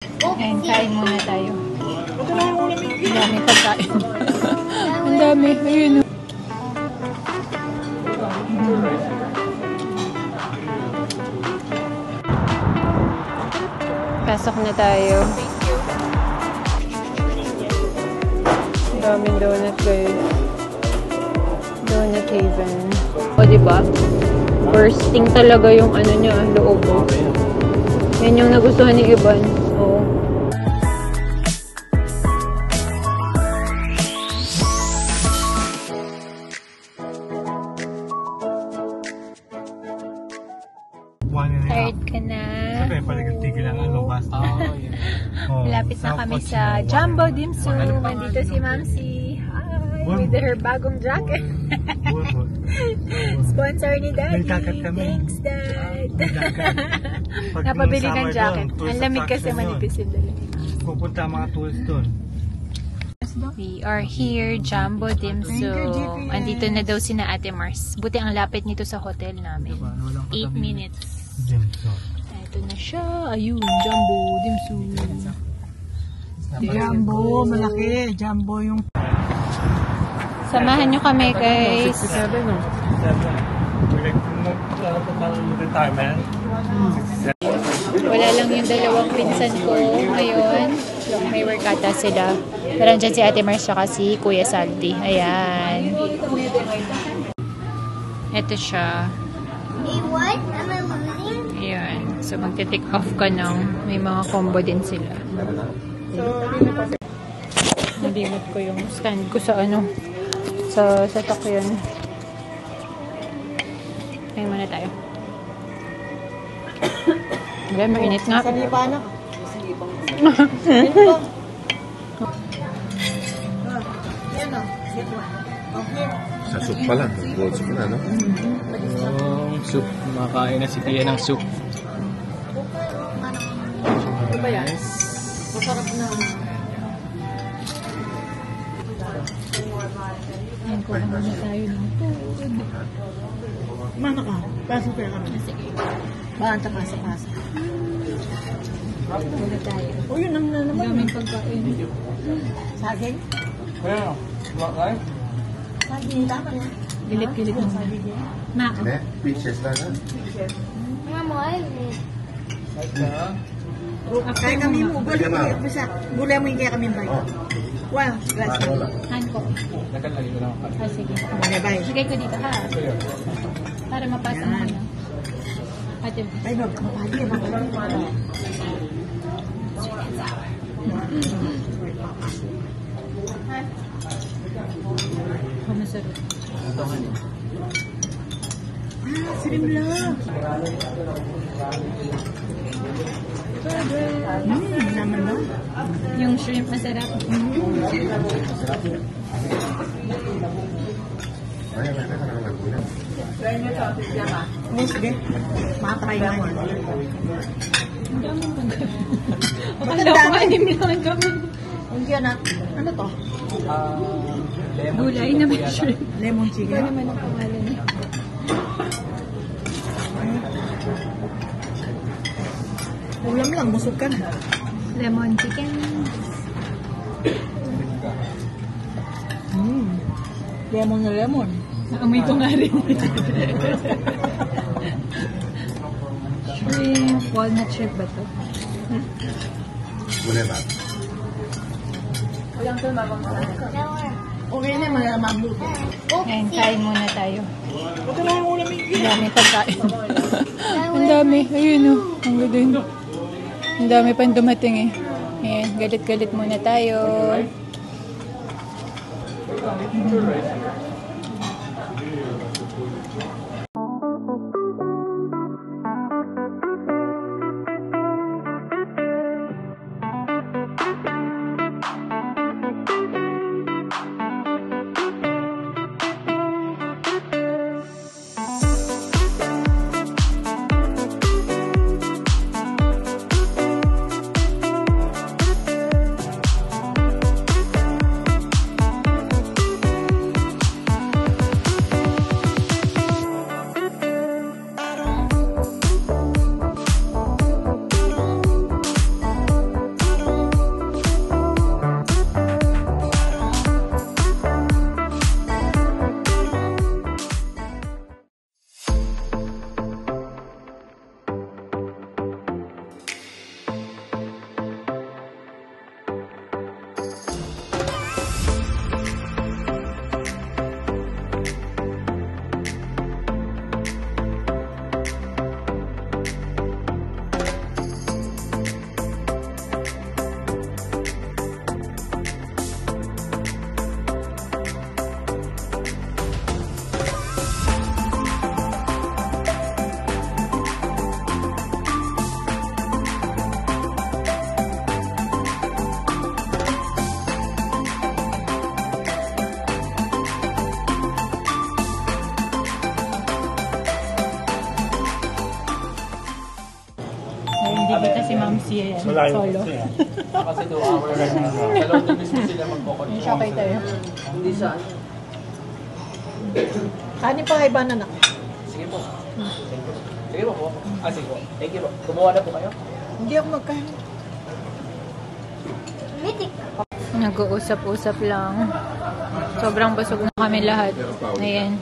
Ayan, kain muna tayo. Ang dami pagkain. Ang dami. Ayun. Pasok na tayo. Ang daming donut, guys. Donut Haven. O, diba? Bursting talaga yung ano niya, loob. Yan yung nagustuhan ni Ivan. Oo. Tired ka na? Siyempre, paligid-tigil ang alubas. Malapit na kami sa Jumbo Dim Sum. Nandito si Mamsi. Hi! With her bagong jacket. Sponsor ni Daddy. Thanks, Dad. Napabili ng jacket. Ang lamig kasi manipis yung dali. Pupunta mga tourist doon. We are here, Jumbo Dim Sum. Andito na daw sina Ate Mars. Buti ang lapit nito sa hotel namin. 8 minutes. Ito na siya. Ayun, Jumbo Dim Sum. Jumbo, malaki. Jumbo yung... Samahan nyo kami, guys. 67, no? 67. Wala lang yung dalawang pinsan ko ngayon. May workata sila. Pero andyan si Ate Mars saka si Kuya Saldi. Ayan. Ito siya. Ayan. So magte-take off ka ng may mga combo din sila. Nalimot ko yung stand ko sa ano. Sa Takyan. Ayun muna tayo. Wala, mainit nga. Salipa na. Sa soup pala. Gold soup na, no? Soup. Makain na si Tia ng soup. Ano ba yan? Masarap na. Ayan, kuha muna tayo ng food. Mana ka? Pasok kaya kami. Sige. Baan ta pasa-pasa. Muna tayo. O yun ang naman. Daming pagkain. Saging? Kaya, right? Saging, tama na. Gilip-gilip mo. Ma. Hindi? Peaches na, no? Kaya kami mo. Gulay mo yung kaya kami bayo. Wow, gracias. Han ko. Nakalali ko lang ako. Ah, sige. Bye-bye. Lagay ko dito, ha? Para mapasa mo na. Ate. Ay, no. Mapali. Masarap. Sirimla. Naman na. Yung shrimp masarap. Ay, Oh, sige. Matry nga niya. Akala ko anim lang kami. Hindi na. Ano to? Gulay na may shrimp. Lemon Ito chicken. naman ang pangalan niya. Ulam lang, busog ka na. Lemon chicken. Lemon na lemon. Naamoy ko nga rin. Shrimp. Walnut shrimp ba ito? Gulay ba? Okay na, maluto. Ayan, kain muna tayo. Ito lang ang ulam yung Ang dami pagkain. Ang dami. Ayun o. Ang gudin. Ang dami pang dumating eh. Ayan, galit-galit muna tayo. clumsy yan. Solo. Kasi 2 hours. Sa loob na mismo sila magkukot. Shopay tayo. Hindi sa... Kanin pa iba na nak. Sige po. Sige po. Sige po. Thank you po. Kumuha na po kayo? Hindi ako magkain. Nag-uusap-usap lang. Sobrang busog na kami lahat. Ayan.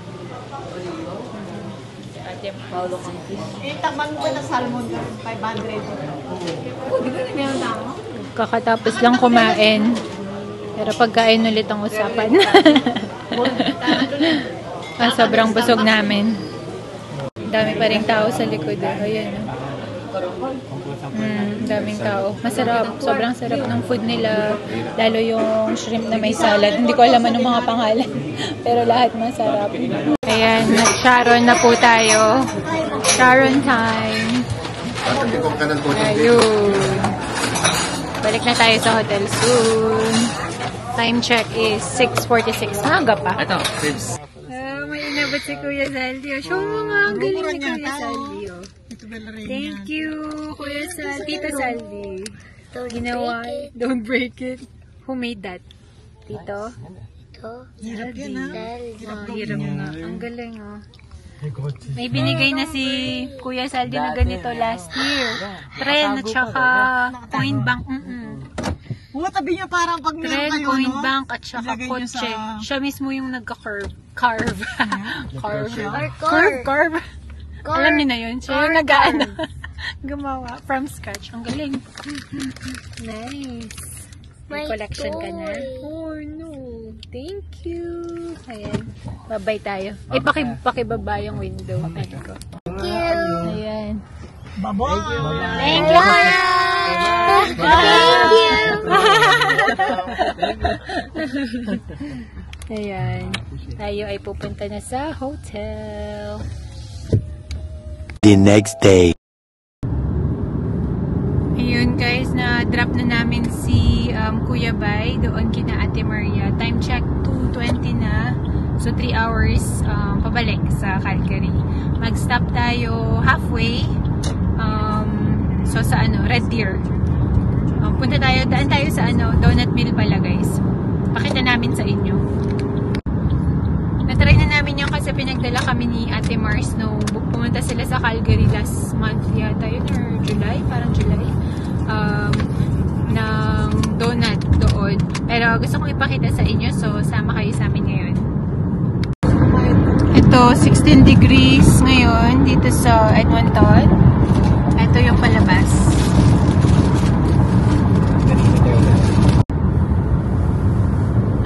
Ate Paolo Contis. Takman mo ba na salmon ka? 500. Kakatapos lang kumain. Pero pagkain ulit ang usapan. Sobrang busog namin. Dami pa rin tao sa likod. Ayan. Daming tao. Masarap. Sobrang sarap ng food nila. Lalo yung shrimp na may salad. Hindi ko alam anong mga pangalan. Pero lahat masarap. Ayan. Nag-Sharon na po tayo. Sharon time. Ayun. Balik na tayo sa hotel soon. Time check is 6:46. Maaga pa. Ito, tips. May inabot si Kuya Zaldi. Show mo nga. Ang galing ni Kuya Zaldi. Thank you, Kuya Zaldi. Tito Zaldi. Ginawa. Don't break it. Who made that? Tito? Hirap yan ha. Hirap nga. Ang galing oh. May binigay na si Kuya Zaldi na ganito last year. Tren at saka coin bank. Tabi niya parang pag meron Tren, kayo, coin no? bank at saka Ilagay niyo kotse. sa- Siya mismo yung nagka-carve. Carve. Or Carve. Alam niyo na yun. Siya yung nag-ano. Gumawa. From scratch. Ang galing. Nice. May collection ka na. Oh no. Thank you. Ayan. Babay tayo. Pakibaba yung window. Thank you. Ayan. Bye-bye. Thank you. Thank you. Ayan. Tayo ay pupunta na sa hotel. The next day. Ayun guys, na-drop na namin si Kuya Bay doon kina Ate Maria. Time check 2:20 na. So 3 hours pabalik sa Calgary. Mag-stop tayo halfway. So sa Red Deer. Punta tayo, daan tayo sa Donut Mill pala guys. Pakita namin sa inyo. Na-try na namin yung kasi pinagdala kami ni Ate Mars nung pumunta sila sa Calgary last month yata yun or July, parang July. Ng donut doon. Pero gusto kong ipakita sa inyo so sama kayo sa amin ngayon. Ito, 16 degrees ngayon dito sa Edmonton. Ito yung palabas.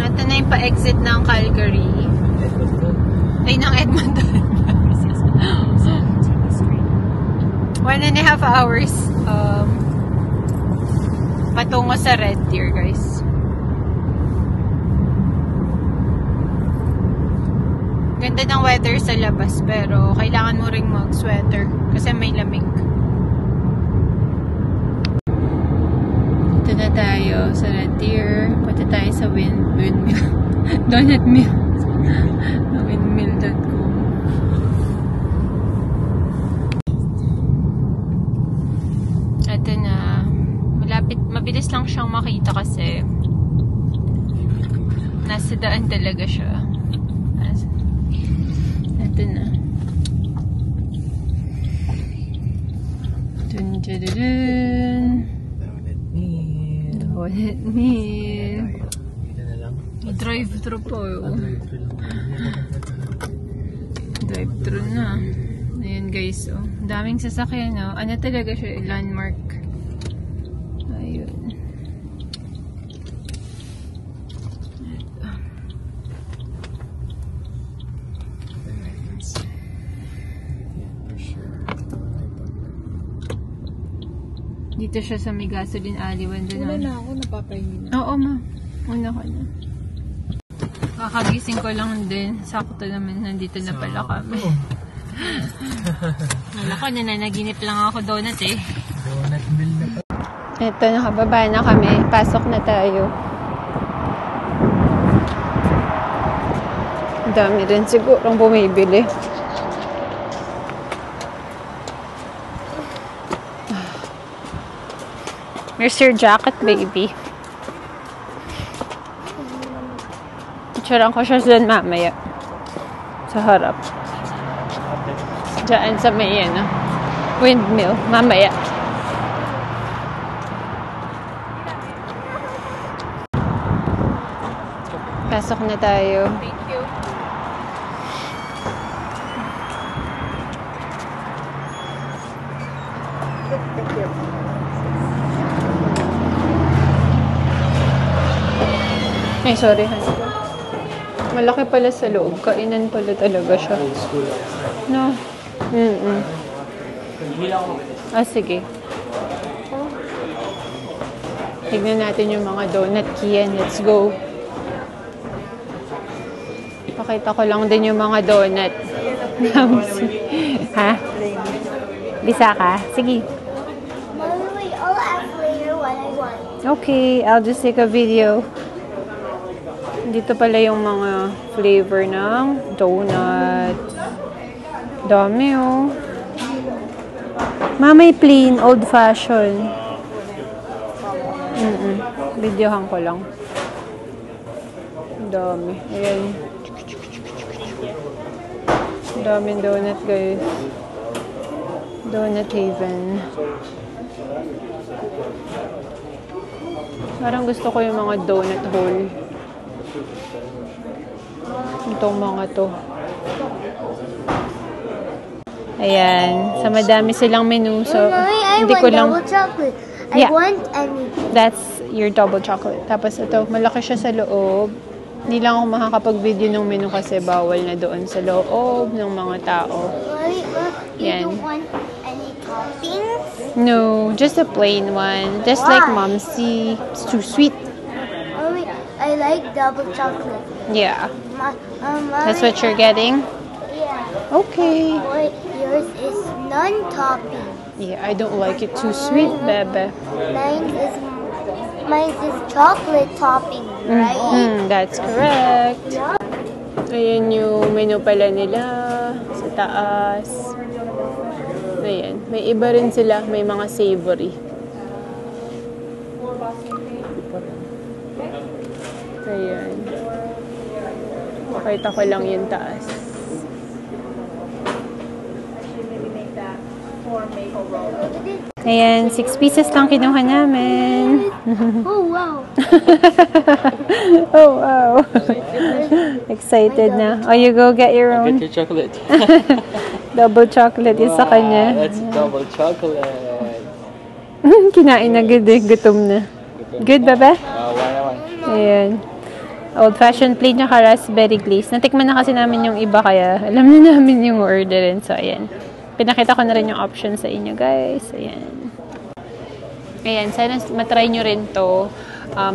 Ito na yung pa-exit ng Calgary. Ay, ng Edmonton. 1.5 hours patungo sa Red Deer, guys. Ganda ng weather sa labas, pero kailangan mo ring mag-sweater kasi may lamig. Ito na tayo sa Red Deer. Punta tayo sa windmill. Donut mill. Windmill.com. Ito na. Mabilis lang siyang makita kasi nasa daan talaga siya. Ito na. Dun. Donut mill. Drive-thru po. Drive-thru na. Ayan guys, oh. Daming sasakyan, oh. Ano talaga siya? Landmark. Ayun. Dito siya sa may gasoline alley. Wala na ako, napapahingi na. Oo, ma. Una ko na. Kakagising ko lang din. Sakto naman, nandito na pala kami. Wala ko, nananaginip lang ako donut eh. Donut mill na pa. Ito, nakababa na kami. Pasok na tayo. Ang dami rin sigurong bumibili. Here's your jacket, baby. Picturean ko siya dyan mamaya. Sa harap. Diyan sa may windmill. Mamaya. Pasok na tayo. Thank you. Ay, sorry, honey. Malaki pala sa loob. Kainan pala talaga siya. Old school. No. Bilang ko. Ah, sige. Tignan natin yung mga donut, Kian. Let's go. Pakita ko lang din yung mga donut. Ha? Bisa ka? Sige. Mommy, I'll ask later what I want. Okay, I'll just take a video. Dito pala yung mga flavor ng donut. Dami, oh. Mamay plain, old-fashioned. Videohan ko lang. Dami. Ayan. Daming donut, guys. Donut Haven. Parang gusto ko yung mga donut hole. Itong mga to. Ayan. Sa madami silang menu. So, Mommy, I hindi want ko lang... double chocolate. Yeah. I want anything. That's your double chocolate. Tapos ito, malaki siya sa loob. Hindi lang ako makakapag-video ng menu kasi bawal na doon sa loob ng mga tao. Mommy, you Yan. don't want any toppings? No, just a plain one. Just like Momsy. It's too sweet. Mommy, I like double chocolate. Yeah. Mommy, That's what you're getting? Yeah. Okay. Wait, yours is non-topping. Yeah, I don't like it too sweet, bebe. Mine is chocolate topping, right? That's correct. Ayan yung menu pala nila sa taas. Ayan. May iba rin sila. May mga savory. Ayan. Pakita ko lang yung taas. Ayan, 6 pieces lang kinuha namin. Oh, wow. Oh, wow. Excited na. Oh, you go get your own. Get your chocolate. Double chocolate is sa kanya. That's double chocolate. Kinain na good eh. Gutom na. Good, bebe? One. Ayan. Old-fashioned plain tsaka raspberry glaze. Natikman na kasi namin yung iba kaya alam na namin yung orderin. So, ayan. Pinakita ko na rin yung options sa inyo, guys. Ayan. Ayan. Sana matry nyo rin to.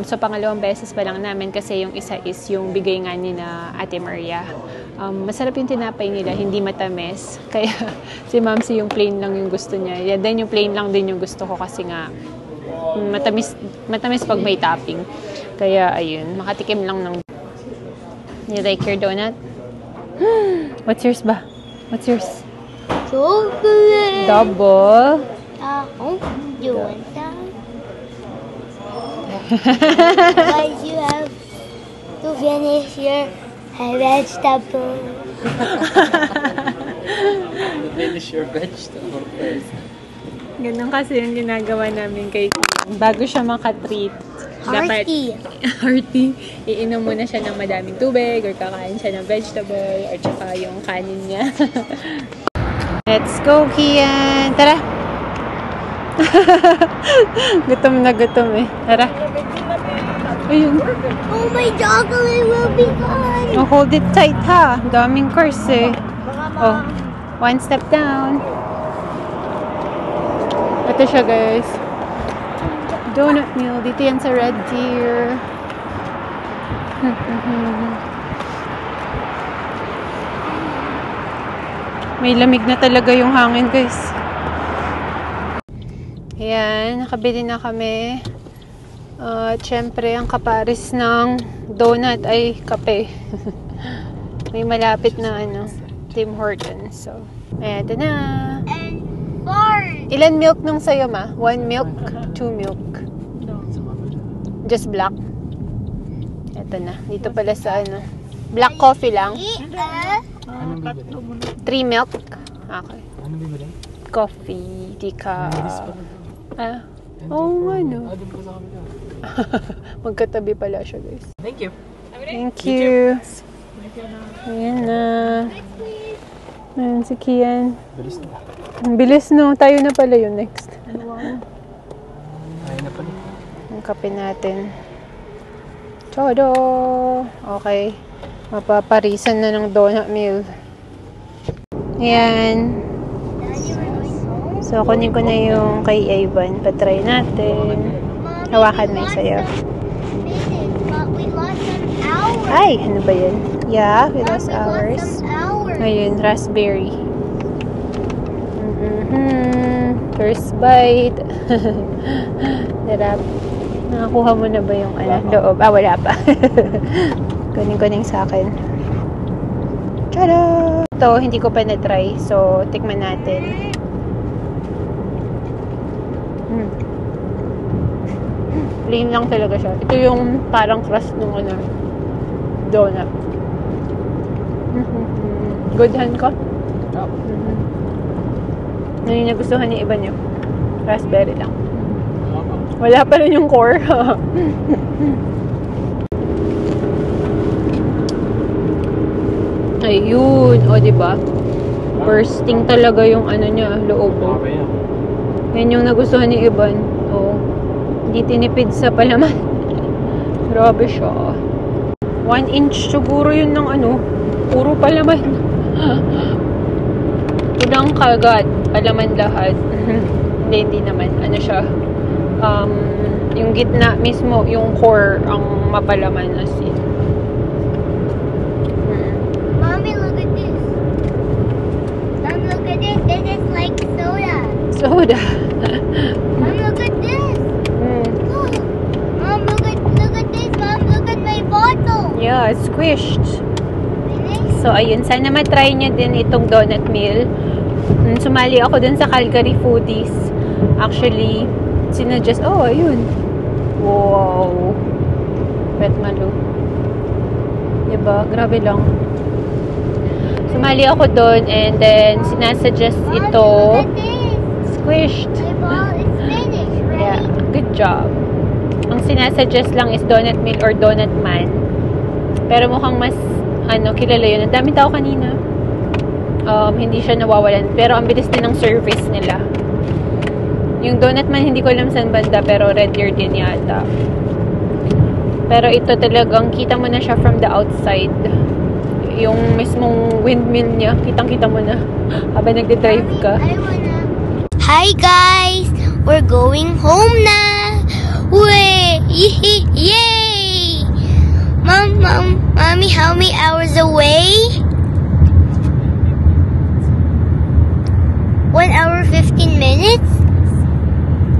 So, pangalawang beses pa lang namin kasi yung isa is yung bigay nga ni na Ate Maria. Masarap yung tinapay nila, hindi matamis. Kaya si Mamsi yung plain lang yung gusto niya. Yeah, then yung plain lang din yung gusto ko kasi nga matamis pag may topping. Kaya ayun, makatikim lang ng... You like your donut? What's yours ba? What's yours? Chocolate. Double. You want that? But you have to finish your vegetable. Finish your vegetable first. Ganun kasi yung ginagawa namin kay Kim. Bago siya makatreat. Hearty. Hearty. Iinom muna siya ng madaming tubig or kakain siya ng vegetable or tsaka yung kanin niya. Let's go, Kian! Tara! Gutom na gutom eh. Tara. Ayun. Oh, my chocolate will be gone. Oh, hold it tight ha. Daming course eh. Oh, one step down. Ito siya, guys. Donut meal. Dito yan sa Red Deer. May lamig na talaga yung hangin, guys. Ayan, nakabili na kami. At syempre, ang kaparis ng donut ay kape. May malapit na Tim Hortons. So, ayan, ito na. And fart. Ilan milk nung sa'yo, ma? 1 milk? 2 milk? Just black. Ito na. Dito pala sa ano. Black coffee lang. 3 milk. Okay. Ano bibili? Coffee, decaf. Oo nga no. Doon po sa kabila. Magkatabi pala siya, guys. Thank you. Thank you. Ayan na. Ayan si Kian. Bilis na. Ang bilis no. Tayo na pala yung next. Ayun na pala. Ang kape natin. Todo! Okay. Mapaparisan na ng donut meal. Ayan. So, kunin ko na yung kay Ivan. Patry natin. Hawakan mo yung sayo. But we lost some hours. Ay! Ano ba yun? Yeah, we lost We ours. lost some hours. Ayun, raspberry. First bite. Sarap. Nakakuha mo na ba yung loob? Wala pa. Kuning-kuning sa akin. Tada! Ito, hindi ko pa na-try. So, tikman natin. Plain lang talaga siya. Ito yung parang crust ng donut. Good hand ko? Ano yung nagustuhan ni iba niyo? Raspberry lang. Wala pa rin yung core. Ayun. O, diba? Bursting talaga yung niya, loob. Yan yung nagustuhan ni Iban. O. Hindi tinipid sa palaman. Grabe siya. 1 inch siguro yun ng puro palaman. Ilang kagat. Palaman lahat. Hindi naman. Ano siya? Yung gitna mismo, yung core ang mapalaman as in. Mommy, look at this. Mom, look at this. This is like soda. Soda. Mom, look at this. Look. Mom, look at this. Mom, look at my bottle. Yeah, squished. Finish? So, ayun. Sana matry nyo din itong donut meal. Sumali ako dun sa Calgary Foodies. Actually, sinadjust. Oh, ayun. Wow. Bet malo. Diba? Grabe lang. Sumali ako dun and then sinasuggest ito. Look at this. Squished. My ball is finished, right? Yeah, good job. Ang sinasuggest lang is donut meal or donut man. Pero mukhang mas kilala yun. Ang dami tao kanina. Hindi siya nawawalan. Pero ang bilis din ng service nila. Yung donut man, hindi ko alam saan banda, pero Red Deer din yata. Pero ito talagang, kita mo na siya from the outside. Yung mismong windmill niya, kitang-kita mo na habang nagde-drive ka. Hi guys! We're going home na! Way! Yay! Mommy, how many hours away? 1 hour 15 minutes?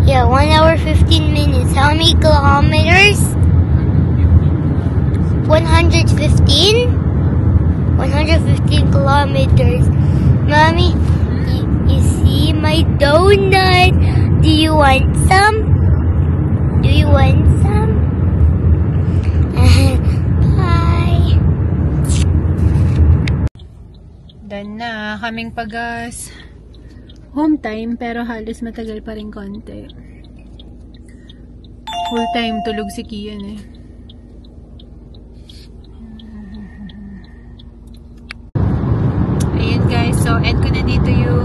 Yeah, 1 hour 15 minutes. How many kilometers? 115? 115 kilometers. Mommy, you see my donut? Do you want some? Do you want some? Bye. Done na. Kaming pagas. Home time, pero halos matagal pa rin konti. Full time, tulog si Kian eh. Ayan guys, so end ko na dito yung